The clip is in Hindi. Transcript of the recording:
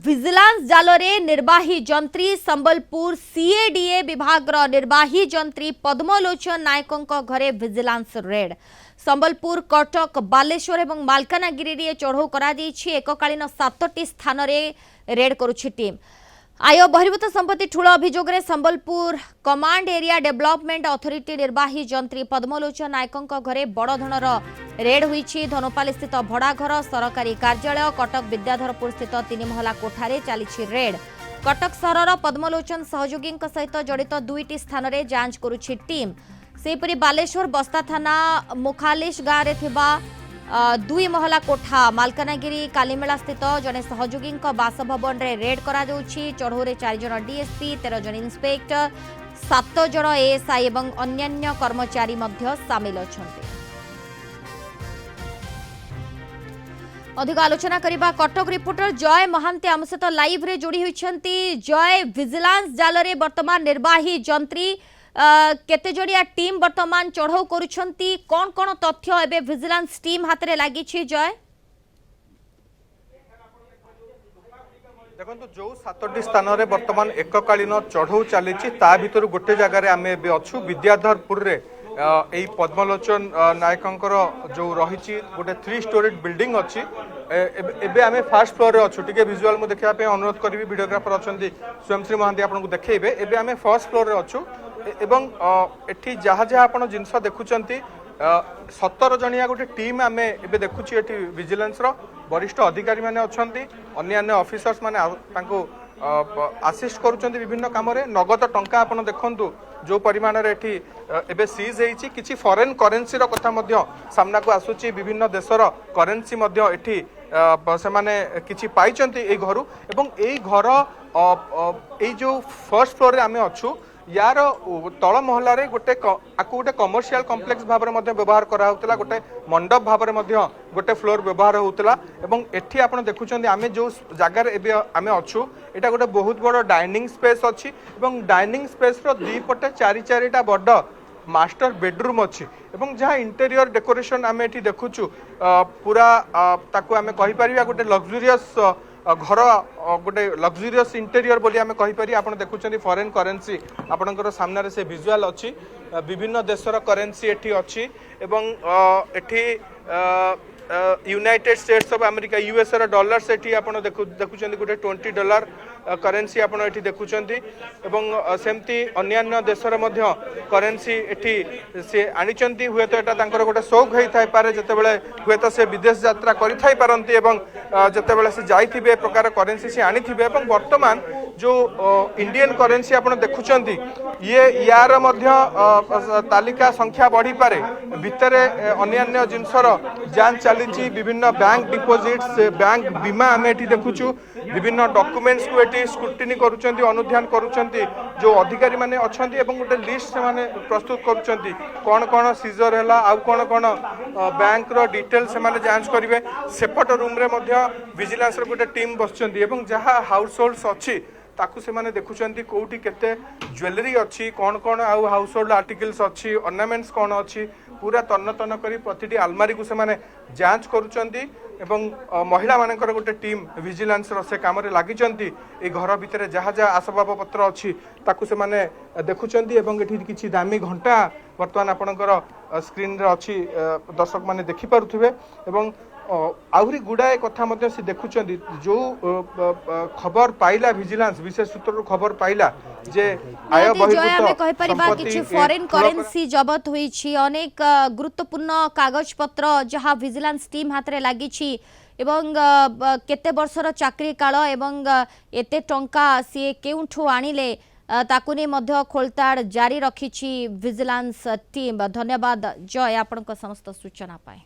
विजिलेंस जालरे निर्वाही जंत्री संबलपुर सीएडीए विभाग निर्वाही जंत्री पद्मलोचन नायकों घरे विजिलेंस रेड संबलपुर कटक बालेश्वर और मालकानगिरी चढ़ऊ कर एककालीन 7टी स्थान रेड करुछि टीम। आय बहिर्भूत संपत्ति ठूल अभियोग Sambalpur command area development authority निर्वाही जंत्री पद्मलोचन नायकों घरे बड़ धनर रेड हुई। धनुपाली स्थित भड़ाघर सरकारी कार्यालय कटक विद्याधरपुर स्थित 3 महला कोठारे चली रेड। कटक सहर पद्मलोचन सहयोगी सहित जड़ित 2टी स्थान में जांच करुछि टीम। सेपरी बालेश्वर बस्ता थाना मुखालिश गाँव में 2 महला कोठा मालकानगिरी कालीमेला स्थित जड़े सहयोगी बासभवन रे रेड करा चढ़ऊ 4 जन डीएसपी 13 जन इन्स्पेक्टर 7 जन एएसआई और अन्य कर्मचारी सामिल अछंती। अधिक आलोचना करिबा कटक रिपोर्टर जय महांती आम सहित लाइव रे जोड़ी होइछंती। जय, विजिलेंस जालरे वर्तमान निर्वाही जंत्री केते जोड़िया टीम वर्तमान चढ़ऊ करुछंती, कौन कौन तथ्य एबे विजिलेंस टीम हाथ रे लागि छी? जय, देखो जो 7टी स्थान रे वर्तमान एककालीन चढ़ऊ चली भर गोटे जगार आम अच्छु विद्याधरपुर रे यही पद्मलोचन नायकों जो रही गोटे 3 स्टोरी बिल्डिंग अच्छी एबे आमे फर्स्ट फ्लोर रे अच्छु। टिके विजुअल मु देखा अनुरोध करी वीडियोग्राफर अच्छा स्वयंश्री महांती आपको देखेबे। एबे आमे फर्स्ट फ्लोर रे अच्छु एवं एठी जहाँ जहाँ आप जिनस देखुंट 17 जनिया गोटे टीम आम एबे देखुची एठी विजिलेंस रो वरिष्ठ अधिकारी माने अछंती, अन्य ऑफिसर्स माने तांको आसिस्ट करुचंती विभिन्न काम रे। नगद टंका आपण देखंतु जो परिमाण रे एठी एबे सीज हेइची। किछि फॉरेन करेंसी रो कथा मध्य सामना को आसुची, विभिन्न देशर करेंसी मध्य एठी से माने किछि पाइचंती ए घरु। एवं एई घर एई जो फर्स्ट फ्लोर रे आमे अछु यार तल महल गोटे गोटे कमर्शियल कम्प्लेक्स भाव में व्यवहार कराला, गोटे मंडप भाव में गोटे फ्लोर व्यवहार होता। एठी आप देखुं आम जो जगार आम अच्छु यहाँ गोटे बहुत बड़ डाइनिंग स्पेस अच्छी। डाइनिंग स्पेस दी पटे 4-4टा बड़ मास्टर बेडरूम अच्छी। जहाँ इंटेरियर डेकोरेशन आम ये देखुचु पूरा ताकू आम कहीपर गोटे लग्जरीयस घर गोटे लग्जरीयस इंटेरियर बोली आम कहीपर। आप देखुं फॉरेन करेंसी आपणकर सामने से विजुअल अच्छी, विभिन्न देशर करेंसी एठी अच्छी। एठी United states of America USA dollars एठी आपण देखुचंदी गोटे $20 करेंसी आपण एठी देखुचंदी। एवं सेमती अन्य देशर मध्य करेंसी एठी से आनिचंती। हुए तो एटा तांकर गोटे शौक होई थाई पारे जेतेबेले हुए तो से विदेश यात्रा करि थाई पारंती एवं जेतेबेले से जाइथिबे प्रकार करेंसी से आनिथिबे। एवं वर्तमान जो इंडियन करेंसी आपण देखुचंती ये यार मध्य तालिका संख्या बढ़ी पारे भितरे अन्य जिनसर जांच चली। विभिन्न बैंक डिपोजिट्स बैंक बीमा आम एठी देखुचु, विभिन्न डॉक्यूमेंट्स को एठी स्क्रूटिनी करूचंती, अनुध्यान करूचंती जो अधिकारी माने अछंती। एवं गोटे लिस्ट से माने प्रस्तुत करूचंती कौन कौन सीजर हैला आउ कौन कौन बैंक रो डिटेल से माने जांच करिवे। सेपट रूम रे मध्य विजिलेंस रो गोटे टीम बसचंती एवं जहाँ हाउस होल्ड्स अच्छी ताकू से माने देखुचंती कोउठी केते ज्वेलरी अच्छी, कौन कौन आउ हाउस होल्ड आर्टिकल्स अच्छी, ऑर्नामेंट्स कौन अच्छी, पूरा तन्न तन्न करी प्रतिटी अलमारी को से माने जांच करूचंती। एवं महिला मानकर गोटे टीम विजिलेंस रो से काम रे लागिचंती। ए घर भितर जहाँ जहाँ आसबाब पत्र अच्छी ताकू से माने देखुचंती। एवं एठी किछि दामी घंटा वर्तमान आपणकर स्क्रीन रे अच्छी दर्शक माने देखि पारुथिबे। एवं आहुरी गुड़ाए कथा मध्य से देखुचंदी जो खबर पाइला विजिलेंस विशेष सूत्र खबर पाइला जे आय बहिर्भूत किछि फॉरेन करेंसी जब्त हुई छी, अनेक गुरुत्वपूर्ण कागज पत्र जहाँ विजिलेंस टीम हाथ रे लागि छी एवं केते वर्षर चाकरी काल एवं एते टंका सी केउठु आनिले ताकू नै मध्य खोलताड़ जारी रखी छी विजिलेंस टीम। धन्यवाद जय आपनक समस्त सूचना पाए।